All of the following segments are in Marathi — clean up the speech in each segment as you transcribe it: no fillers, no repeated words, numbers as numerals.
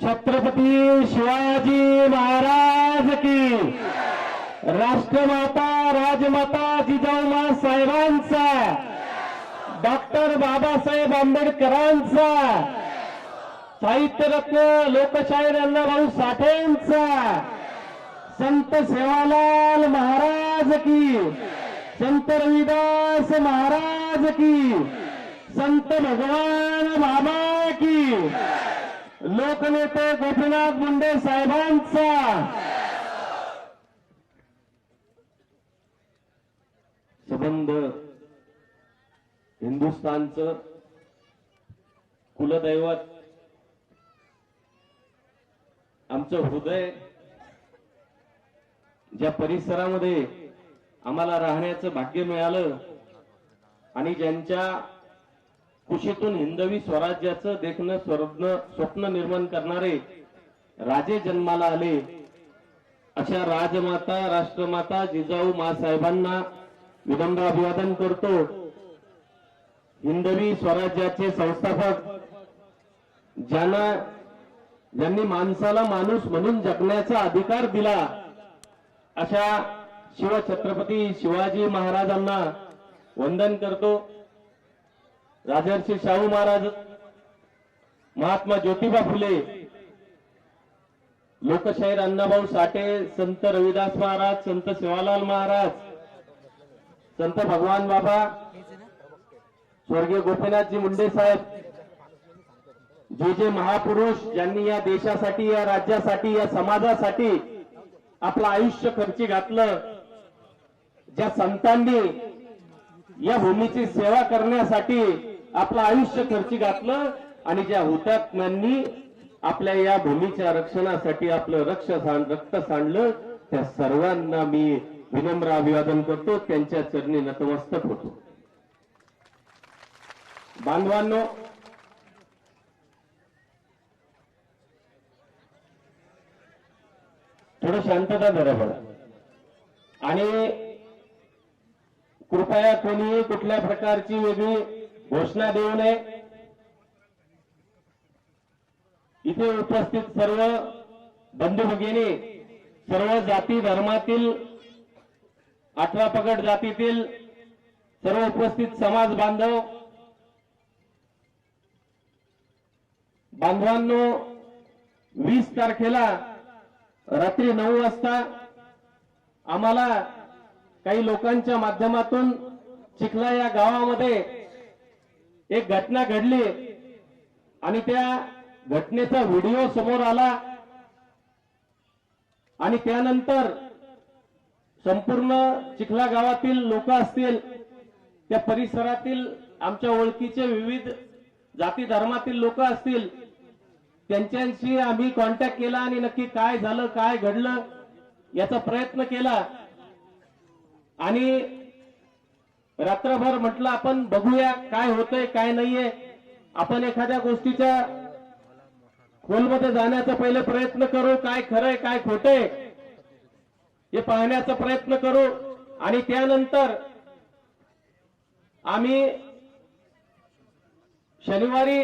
छत्रपती शिवाजी महाराज की, राष्ट्रमाता राजमाता जिजाऊ साहेबांचा, डॉक्टर बाबासाहेब आंबेडकरांचा, साहित्यरत्न लोकशाहीर अण्णाभाऊ साठेंचा, संत सेवालाल महाराज की, संत रविदास महाराज की, संत भगवान बाबा की, लोकनेते गोपीनाथ मुंडे साहेबांचा, संबंध हिंदुस्थानचं कुलदैवत, आमचं हृदय, ज्या परिसरामध्ये आम्हाला राहण्याचं भाग्य मिळालं आणि ज्यांच्या कुशीतून हिंदवी स्वराज्याचं देखणं स्वप्न निर्माण करणारे राजे जन्माला आले, अशा राजमाता राष्ट्रमाता जिजाऊ मासाहेबांना विनम्र अभिवादन करतो. हिंदवी स्वराज्याचे संस्थापक, ज्यांनी माणसाला माणूस म्हणून जगण्याचा अधिकार दिला, अशा शिवछत्रपती शिवाजी महाराजांना वंदन करतो. राजर्षी शाहू महाराज, महात्मा ज्योतिबा फुले, लोकशाहीर अण्णाभाऊ साठे, संत रविदास महाराज, संत सेवालाल महाराज, संत भगवान बाबा, स्वर्गीय गोपीनाथजी मुंडे साहेब, जे महापुरुष ज्यांनी या देशासाठी, या राज्यासाठी, या समाजासाठी आपलं आयुष्य खर्ची घातलं, ज्या संतांनी या भूमीची सेवा करण्यासाठी आपलं आयुष्य खर्ची घातलं आणि ज्या हुतात्म्यांनी आपल्या या भूमीच्या रक्षणासाठी आपलं रक्त सांडलं, त्या सर्वांना मी विनम्र अभिवादन करतो, त्यांच्या चरणी नतमस्तक होतो. बांधवांनो, थोडं शांतता धरा बघा आणि कृपया कोणी कुठल्या प्रकारची वेगळी घोषणा देऊ नये. इथे उपस्थित सर्व बंधू भगिनी, सर्व जाती धर्मातील, 18 पगड जातीतील सर्व उपस्थित समाज बांधवांनो, 20 तारखेला रात्री 9 वाजता आम्हाला काही लोकांच्या माध्यमातून चिखला या गावामध्ये एक घटना घडली आणि त्या घटनेचा व्हिडिओ समोर आला आणि त्यानंतर संपूर्ण चिखला गावातील लोक असतील, त्या परिसरातील आमच्या ओळखीचे विविध जाती धर्मातील लोक असतील, त्यांच्याशी आम्ही कॉन्टॅक्ट केला आणि नक्की काय झालं, काय घडलं याचा प्रयत्न केला आणि रात्रभर म्हटलं आपण बघूया काय होतंय काय नाहीये. आपण एखाद्या गोष्टीच्या खोलमध्ये जाण्याचा पहिले प्रयत्न करू, काय खरंय काय खोटंय हे पाहण्याचा प्रयत्न करू आणि त्यानंतर आम्ही शनिवारी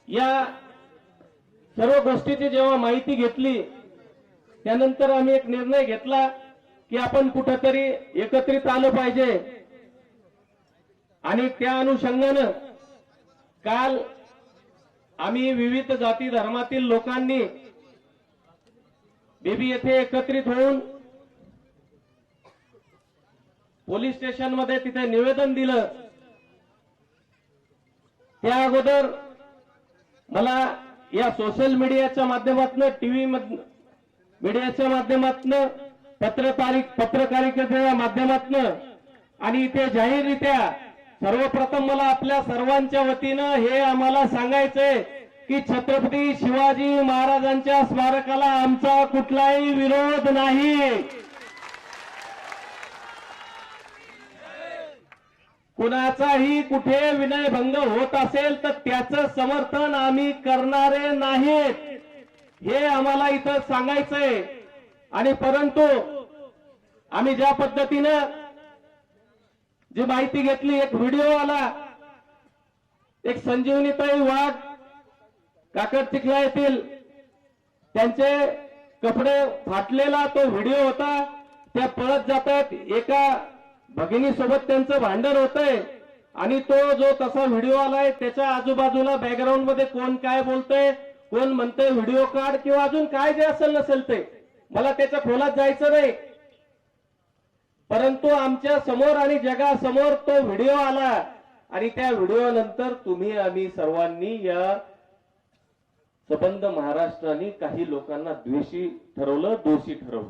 या सर्व गोष्टीची जेव्हा माहिती घेतली, त्यानंतर आम्ही एक निर्णय घेतला की आपण कुठेतरी एकत्रित आलो पाहिजे आणि त्या अनुषंगानं काल आम्ही विविध जाती धर्मातील लोकांनी बेबी येथे एकत्रित होऊन पोलीस स्टेशनमध्ये तिथे निवेदन दिलं. त्या अगोदर मला या सोशल मीडियाच्या माध्यमातून, टीव्ही मीडियाच्या माध्यमातून, पत्रकारितेच्या माध्यमातून आणि इथे जाहीररित्या सर्वप्रथम मला आपल्या सर्वांच्या वतीनं हे आम्हाला सांगायचंय की छत्रपती शिवाजी महाराजांच्या स्मारकाला आमचा कुठलाही विरोध नाही. कुणाचाही कुठे विनयभंग होत असेल तर त्याचं समर्थन आम्ही करणारे नाहीत, हे आम्हाला इथं सांगायचंय. आणि परंतु आम्ही ज्या पद्धतीनं जी माहिती घेतली, एक व्हिडिओ आला, एक संजीवनीताई वाघ काकड चिखला येथील त्यांचे कपडे फाटलेला तो व्हिडिओ होता. त्या पळत जातात, एका भगिनीसोबत त्यांचं भांडण होतंय आणि तो जो तसा व्हिडिओ आलाय त्याच्या आजूबाजूला बॅकग्राऊंड मध्ये कोण काय बोलतंय, कोण म्हणतंय व्हिडिओ काढ किंवा अजून काय जे असेल नसेल ते मला त्याच्या खोलात जायचं नाही. परंतु आमच्या समोर आणि जगासमोर तो व्हिडिओ आला आणि त्या व्हिडिओ नंतर तुम्ही आम्ही सर्वांनी या सबंध महाराष्ट्राने काही लोकांना द्वेषी ठरवलं, दोषी ठरवलं.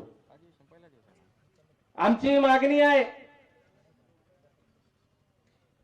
आमची मागणी आहे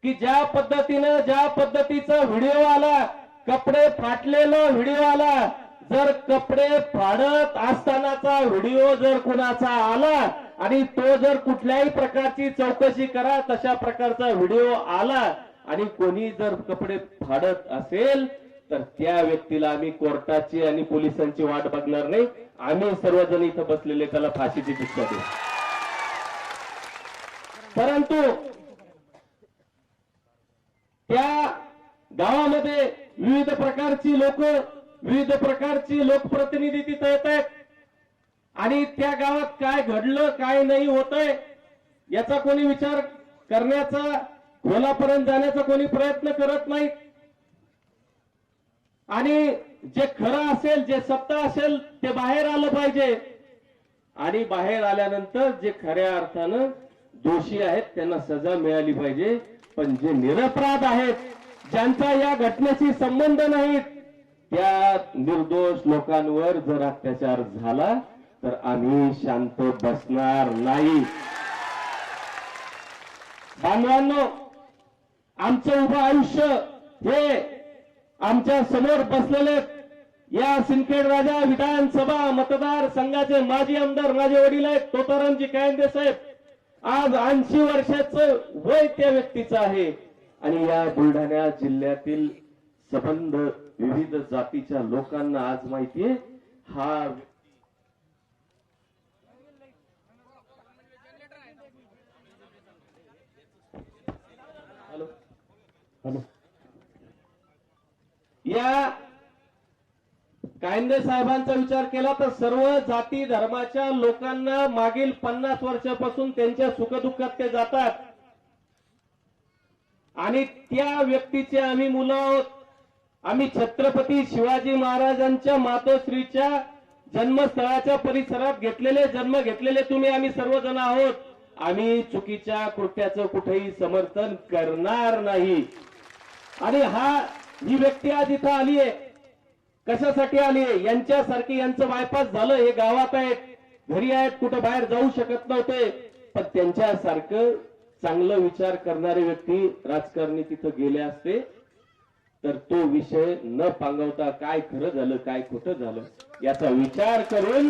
की ज्या पद्धतीचा व्हिडिओ आला, कपडे फाटलेला व्हिडिओ आला, जर कपडे फाडत असतानाचा व्हिडिओ जर कुणाचा आला आणि तो जर कुठल्याही प्रकारची चौकशी करा तशा प्रकारचा व्हिडिओ आला आणि कोणी जर कपडे फाडत असेल तर त्या व्यक्तीला आम्ही कोर्टाची आणि पोलिसांची वाट बघणार नाही. आम्ही सर्वजण इथं बसलेले त्याला फाशीची शिक्षा देऊ. परंतु त्या गावामध्ये विविध प्रकारची लोकप्रतिनिधी तिथे येत आहेत आणि त्या गावात काय घडलं काय नाही होतंय याचा कोणी विचार करण्याचा, खोलापर्यंत जाण्याचा कोणी प्रयत्न करत नाही. आणि जे खरं असेल, जे सत्य असेल ते बाहेर आलं पाहिजे आणि बाहेर आल्यानंतर जे खऱ्या अर्थानं दोषी आहेत त्यांना सजा मिळाली पाहिजे. पण जे निरपराध आहेत, ज्यांचा या घटनेशी संबंध नाहीत, त्या निर्दोष लोकांवर जर अत्याचार झाला तर आम्ही शांत बसणार नाही. बांधवांनो, आमचं उभं आयुष्य हे आमच्या समोर बसलेले या सिंदखेड राजा विधानसभा मतदारसंघाचे माजी आमदार माझे वडील आहेत तोतारामजी कायंदे साहेब. आज 80 वर्षाचं वय त्या व्यक्तीचं आहे आणि या बुलढाणा जिल्ह्यातील सबंध विविध जातीच्या लोकांना आज माहितीये हा हॅलो या कायंदे साहेबांचा विचार केला तर सर्व जाती धर्माच्या लोकांना मागील 50 वर्षापासून त्यांच्या सुखदुःखात ते जातात आणि त्या व्यक्तीचे आम्ही मुलं आहोत. आम्ही छत्रपती शिवाजी महाराजांच्या मातोश्रीच्या जन्मस्थळाच्या परिसरात जन्म घेतलेले तुम्ही आम्ही सर्वजण आहोत. आम्ही चुकीच्या कृत्याचं कुठेही समर्थन करणार नाही. आणि ही व्यक्ती आज इथं आली आहे, कशासाठी आली आहे? यांच्यासारखी यांचं बायपास झालं, हे गावात आहेत, घरी आहेत, कुठं बाहेर जाऊ शकत नव्हते, पण त्यांच्यासारखं चांगलं विचार करणारे व्यक्ती राजकारणी तिथं गेले असते तर तो विषय न पांगवता काय खरं झालं काय खोटं झालं याचा विचार करून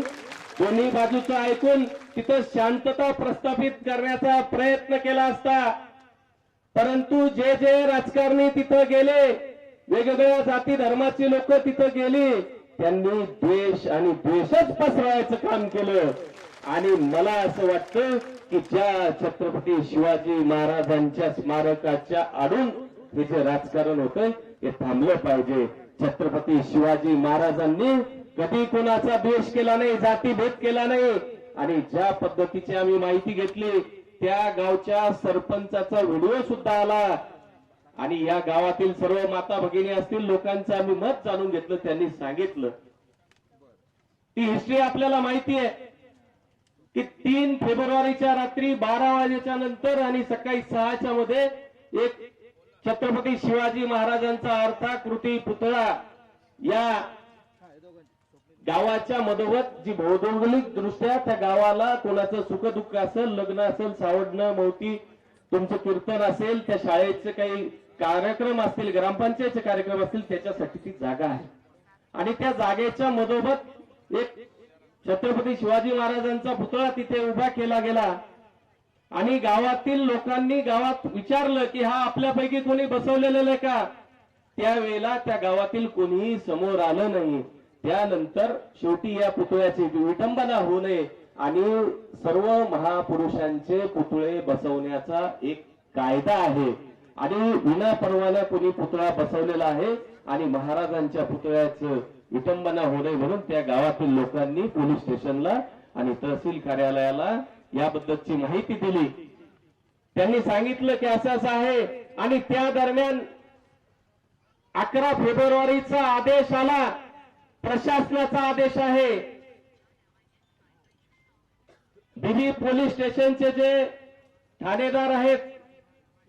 दोन्ही बाजूचं ऐकून तिथं शांतता प्रस्थापित करण्याचा प्रयत्न केला असता. परंतु जे राजकारणी तिथं गेले, वेगवेगळ्या जाती धर्माची लोक तिथं गेली, त्यांनी द्वेष आणि द्वेषच पसरवायचं काम केलं. आणि मला असं वाटतं की ज्या छत्रपती शिवाजी महाराजांच्या स्मारकाच्या आडून हे जे राजकारण होतंय हे थांबलं पाहिजे. छत्रपती शिवाजी महाराजांनी कधी कोणाचा द्वेष केला नाही, जातीभेद केला नाही. आणि ज्या पद्धतीची आम्ही माहिती घेतली त्या गावच्या सरपंचाचा व्हिडिओ सुद्धा आला आणि या गावातील सर्व माता भगिनी असतील लोकांचं आम्ही मत जाणून घेतलं. त्यांनी सांगितलं ती हिस्ट्री आपल्याला माहिती आहे की 3 फेब्रुवारीच्या रात्री 12 वाजेच्या नंतर आणि सकाळी 6च्या मध्ये एक छत्रपती शिवाजी महाराजांचा अर्थाकृती पुतळा या गावाच्या मधोमध जी भौगोलिक दृष्ट्या त्या गावाला कोणाचं सुखदुःख असेल, लग्न असेल, सावडणं मौती, तुमचं कीर्तन असेल, त्या शाळेचे काही कार्यक्रम असतील, ग्रामपंचायतचे कार्यक्रम असतील, त्याच्यासाठी ती जागा आहे. आणि त्या जागेच्या मधोमध एक छत्रपती शिवाजी महाराजांचा पुतळा तिथे उभा केला गेला. आणि गावातील लोकांनी गावात विचारलं की हा आपल्यापैकी कोणी बसवलेला आहे का? त्यावेळेला त्या गावातील कोणीही समोर आलं नाही. त्यानंतर शेवटी या पुतळ्याची विटंबना होऊ नये आणि सर्व महापुरुषांचे पुतळे बसवण्याचा एक कायदा आहे आणि विना परवाना कोणी पुतळा बसवलेला आहे आणि महाराजांच्या पुतळ्याचं विटंबना होऊ नये म्हणून त्या गावातील लोकांनी पोलीस स्टेशनला आणि तहसील कार्यालयाला याबद्दलची माहिती दिली. त्यांनी सांगितलं की असं असं आहे आणि त्या दरम्यान 11 फेब्रुवारीचा आदेश आला, प्रशासनाचा आदेश आहे. बिबी पोलीस स्टेशनचे जे ठाणेदार आहेत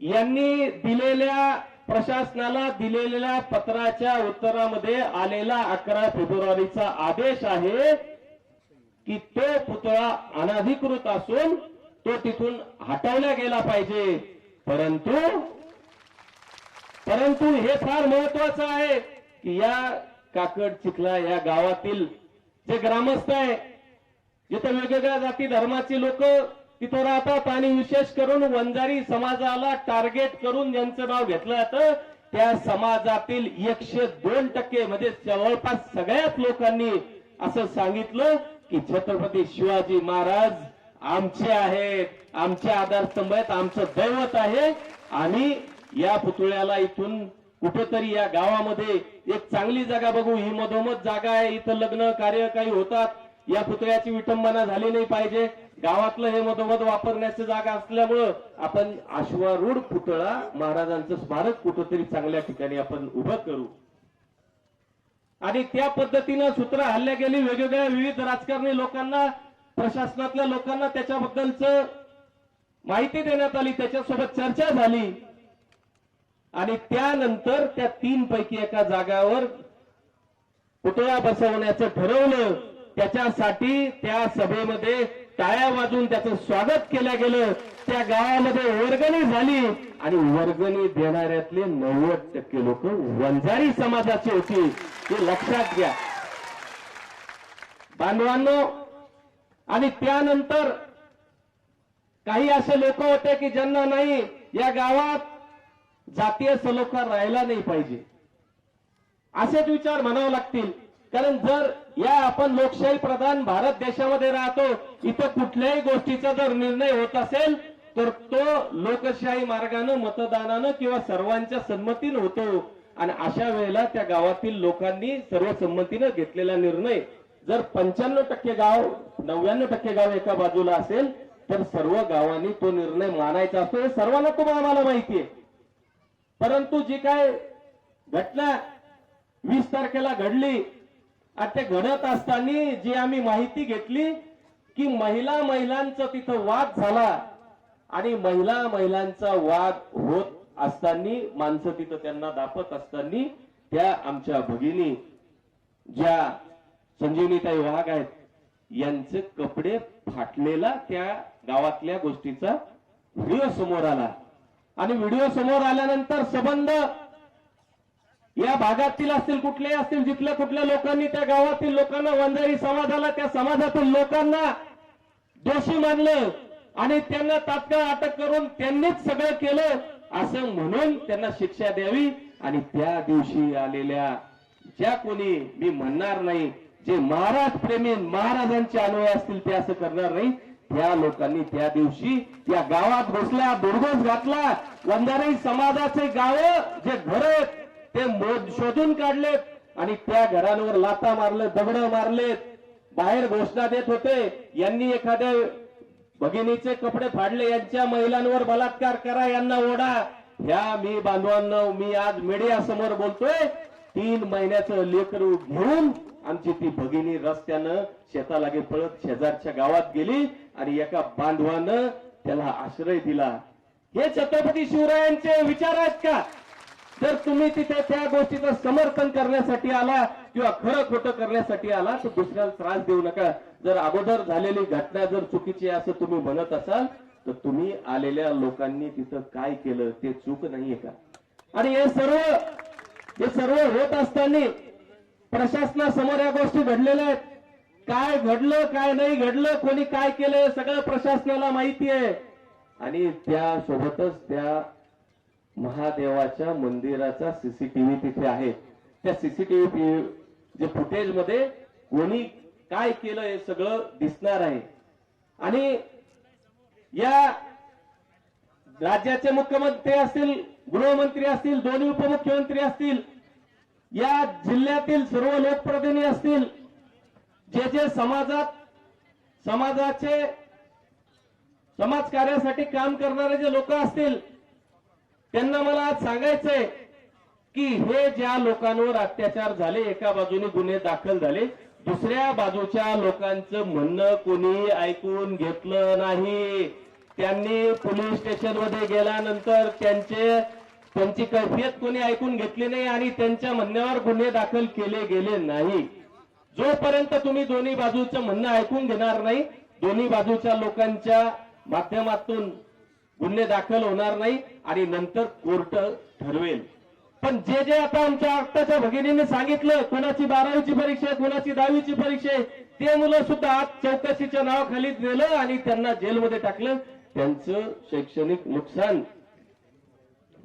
यांनी दिलेल्या प्रशासनाला दिलेल्या पत्राच्या उत्तरामध्ये आलेला 11 फेब्रुवारीचा आदेश आहे की तो पुतळा अनधिकृत असून तो तिथून हटवला गेला पाहिजे. परंतु हे फार महत्वाचं आहे की या काकड चिखला या गावातील जे ग्रामस्थ आहे, जिथे वेगवेगळ्या जाती धर्माचे लोक तिथं राहतात आणि विशेष करून वंजारी समाजाला टार्गेट करून ज्यांचं नाव घेतलं जातं त्या समाजातील 102% म्हणजे जवळपास सगळ्याच लोकांनी असं सांगितलं की छत्रपती शिवाजी महाराज आमचे आहेत, आमचे आधारस्तंभ आहेत, आमचं दैवत आहे आणि या पुतळ्याला इथून कुठेतरी या गावामध्ये एक चांगली जागा बघू, ही मधोमध जागा आहे, इथं लग्न कार्य काही होतात, या पुतळ्याची विटंबना झाली नाही पाहिजे. गावातलं हे मधोमध वापरण्याची जागा असल्यामुळं आपण अश्वारूढ पुतळा महाराजांचं स्मारक कुठेतरी चांगल्या ठिकाणी आपण उभं करू. आणि त्या पद्धतीनं सूत्र हल्ल्या गेली. वेगवेगळ्या विविध राजकारणी लोकांना, प्रशासनातल्या लोकांना त्याच्याबद्दलच माहिती देण्यात आली, त्याच्यासोबत चर्चा झाली आणि त्यानंतर त्या 3 पैकी एका जागावर पुतळा बसवण्याचं ठरवलं. त्याच्यासाठी त्या सभेमध्ये टाळ्या वाजून त्याचं स्वागत केलं गेलं. त्या गावामध्ये वर्गणी झाली आणि वर्गणी देणाऱ्यातले 90% लोक वंजारी समाजाचे होते, हे लक्षात घ्या बांधवांनो. आणि त्यानंतर काही असे लोक होते की ज्यांना नाही या गावात जातीय सलोखा राहिला नाही पाहिजे असेच विचार म्हणावे लागतील. कारण जर या आपण लोकशाही प्रधान भारत देशामध्ये राहतो, इथं कुठल्याही गोष्टीचा जर निर्णय होत असेल तर तो लोकशाही मार्गानं, मतदानानं किंवा सर्वांच्या संमतीनं होतो. आणि अशा वेळेला त्या गावातील लोकांनी सर्वसंमतीनं घेतलेला निर्णय जर 95% गाव, 99% गाव एका बाजूला असेल तर सर्व गावांनी तो निर्णय मानायचा असतो. हे सर्वांना तुम्हाला माहिती आहे. परंतु जी काय घटना 20 तारखेला घडली आणि ते घडत असताना जी आम्ही माहिती घेतली की महिलांचा तिथं वाद झाला आणि महिलांचा वाद होत असताना, माणसं तिथं त्यांना दापत असताना त्या आमच्या भगिनी ज्या संजीवनीताई वाघ आहेत यांचे कपडे फाटलेला त्या गावातल्या गोष्टीचा व्हिडिओ समोर आला. आणि व्हिडिओ समोर आल्यानंतर संबंध या भागातील असतील, कुठलेही असतील, जिथल्या कुठल्या लोकांनी त्या गावातील लोकांना, वंजारी समाजाला, त्या समाजातील लोकांना दोषी मानलं आणि त्यांना तात्काळ अटक करून त्यांनीच सगळं केलं असं म्हणून त्यांना शिक्षा द्यावी. आणि त्या दिवशी आलेल्या ज्या कोणी, मी म्हणणार नाही, जे महाराज प्रेमी, महाराजांचे अनुयायी असतील ते असं करणार नाही, त्या लोकांनी त्या दिवशी या गावात घुसला, दुर्गोस घातला. वंजारी समाजाचे गाव जे घर आहेत ते शोधून काढलेत आणि त्या घरांवर लाथा मारले, दगड मारलेत, बाहेर घोषणा देत होते यांनी एखाद्या भगिनीचे कपडे फाडले, यांच्या महिलांवर बलात्कार करा, यांना ओढा. ह्या मी बांधवांनो, मी आज मीडिया समोर बोलतोय, 3 महिन्याचं लेकरू घेऊन आमची ती भगिनी रस्त्यानं शेतालागे पळत शेजारच्या गावात गेली आणि एका बांधवानं त्याला आश्रय दिला. हे छत्रपती शिवरायांचे विचार आहेत का? जर तुम्ही तिथे त्या गोष्टीचं समर्थन करण्यासाठी आला किंवा खरं खोटं करण्यासाठी आला तर दुसऱ्याला त्रास देऊ नका. जर अगोदर झालेली घटना जर चुकीची आहे असं तुम्ही म्हणत असाल तर तुम्ही आलेल्या लोकांनी तिथं काय केलं ते चूक नाहीये का? आणि हे सर्व होत असताना प्रशासनासमोर या गोष्टी घडलेल्या आहेत. काय घडलं, काय नाही घडलं, कोणी काय केलं सगळं प्रशासनाला माहिती आहे. आणि त्यासोबतच त्या महादेवाच्या मंदिराचा सीसीटीव्ही तिथे आहे. त्या सीसीटीव्ही जे फुटेज मध्ये कोणी काय केलं हे सगळं दिसणार आहे. आणि या राज्याचे मुख्यमंत्री असतील गृहमंत्री असतील, दोन्ही उपमुख्यमंत्री असतील, या जिल्ह्यातील सर्व लोकप्रतिनिधी असतील, जे जे समाजाचे समाजकार्यासाठी काम करणारे जे लोक असतील, त्यांना मला आज सांगायचंय की हे ज्या लोकांवर अत्याचार झाले, एका बाजूने गुन्हे दाखल झाले, दुसऱ्या बाजूच्या लोकांचं म्हणणं कोणी ऐकून घेतलं नाही. त्यांनी पोलीस स्टेशनमध्ये गेल्यानंतर त्यांची कैफियत कोणी ऐकून घेतली नाही आणि त्यांच्या म्हणण्यावर गुन्हे दाखल केले गेले नाही. जोपर्यंत तुम्ही दोन्ही बाजूचं म्हणणं ऐकून घेणार नाही, दोन्ही बाजूच्या लोकांच्या माध्यमातून गुन्हे दाखल होणार नाही आणि नंतर कोर्ट ठरवेल. पण जे आता आमच्या आत्ताच्या भगिनीने सांगितलं, कोणाची 12वीची परीक्षा आहे, कोणाची 10वीची परीक्षा आहे, ते मुलं सुद्धा आज चौकशीच्या नावाखाली दिलं आणि त्यांना जेलमध्ये टाकलं. त्यांचं शैक्षणिक नुकसान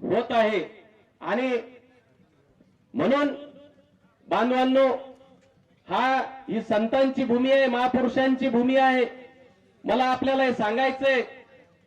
होत आहे. आणि म्हणून बांधवांनो, ही संतांची भूमी आहे, महापुरुषांची भूमी आहे. मला आपल्याला हे सांगायचंय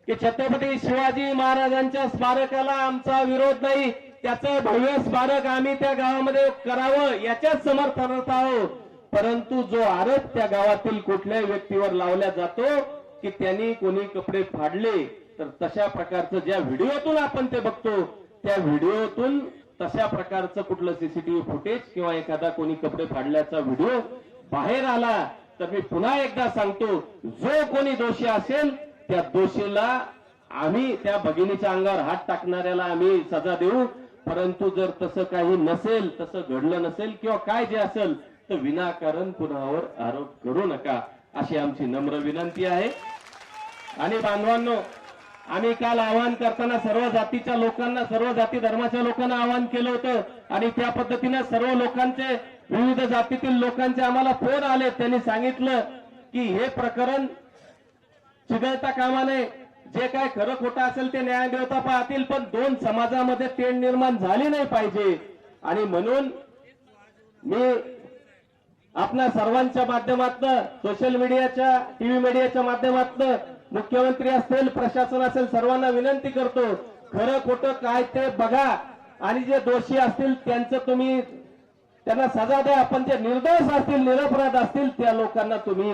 की छत्रपती शिवाजी महाराजांच्या स्मारकाला आमचा विरोध नाही. त्याचं भव्य स्मारक आम्ही त्या गावामध्ये करावं याच्याच समर्थनार्थ आहोत. परंतु जो आरोप त्या गावातील कुठल्याही व्यक्तीवर लावला जातो की त्यांनी कोणी कपडे फाडले, तर तशा प्रकारचं ज्या व्हिडिओतून आपण ते बघतो, त्या व्हिडिओतून तशा प्रकारचं कुठलं सीसीटीव्ही फुटेज किंवा एखादा कोणी कपडे फाडल्याचा व्हिडिओ बाहेर आला तर मी पुन्हा एकदा सांगतो, जो कोणी दोषी असेल त्या दोषीला आम्ही, त्या भगिनीच्या अंगावर हात टाकणाऱ्याला आम्ही सजा देऊ. परंतु जर तसं काही नसेल, तसं घडलं नसेल किंवा काय जे असेल, तर विनाकारण कुणावर आरोप करू नका, अशी आमची नम्र विनंती आहे. आणि बांधवांनो, आम्ही काल आवाहन करताना सर्व जातीच्या लोकांना, सर्व जाती धर्माच्या लोकांना आवाहन केलं होतं आणि त्या पद्धतीने सर्व लोकांचे, विविध जातीतील लोकांचे आम्हाला फोन आले. त्यांनी सांगितलं की हे प्रकरण चिघळता कामा नये, जे काय खरं खोटं असेल ते न्यायदेवता पाहतील, पण दोन समाजामध्ये तेढ निर्माण झाली नाही पाहिजे. आणि म्हणून मी आपल्या सर्वांच्या माध्यमातून, सोशल मीडियाच्या, टीव्ही मीडियाच्या माध्यमातून मुख्यमंत्री असतील, प्रशासन असेल, सर्वांना विनंती करतो, खरं खोटं काय ते बघा आणि जे दोषी असतील त्यांना सजा द्या. पण जे निर्दोष असतील, निरपराध असतील, त्या लोकांना तुम्ही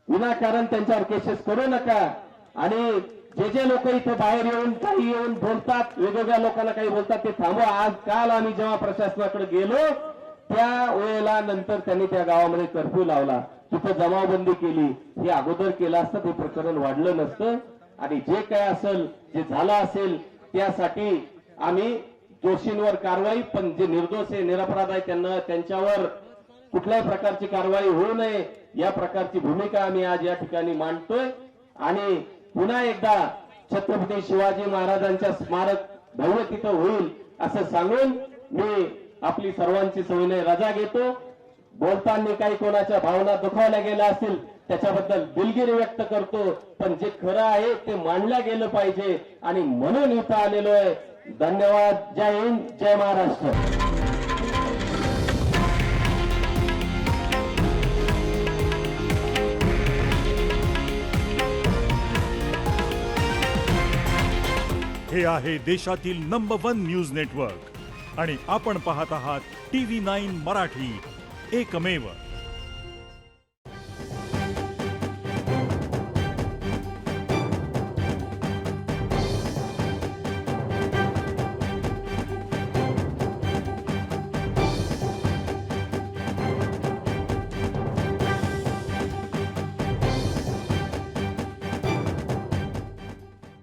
विनाकारण त्यांच्यावर केसेस करू नका. आणि जे लोक इथे बाहेर येऊन काही येऊन बोलतात, वेगवेगळ्या लोकांना काही बोलतात, ते थांबवा. आज काल आम्ही जेव्हा प्रशासनाकडे गेलो त्या वेळेला नंतर त्यांनी त्या गावामध्ये कर्फ्यू लावला, तिथं जमावबंदी केली. हे अगोदर केलं असतं ते प्रकरण वाढलं नसतं. आणि जे काय असेल, जे झालं असेल, त्यासाठी आम्ही दोषींवर कारवाई, पण जे निर्दोष आहे, निरपराध आहे, त्यांच्यावर कुठल्याही प्रकारची कारवाई होऊ नये, या प्रकारची भूमिका आम्ही आज या ठिकाणी मांडतोय. आणि पुन्हा एकदा छत्रपती शिवाजी महाराजांच्या स्मारक भव्य तिथं होईल असं सांगून मी आपली सर्वांची सविनय रजा घेतो. बोलताना काही कोणाच्या भावना दुखावल्या गेल्या असतील त्याच्याबद्दल दिलगिरी व्यक्त करतो, पण जे खरं आहे ते मांडलं गेलं पाहिजे आणि म्हणून इथं आलेलो आहे. धन्यवाद. जय हिंद, जय महाराष्ट्र. हे आहे देशातील नंबर 1 न्यूज नेटवर्क आणि आपण पाहत आहात TV9 मराठी, एकमेव.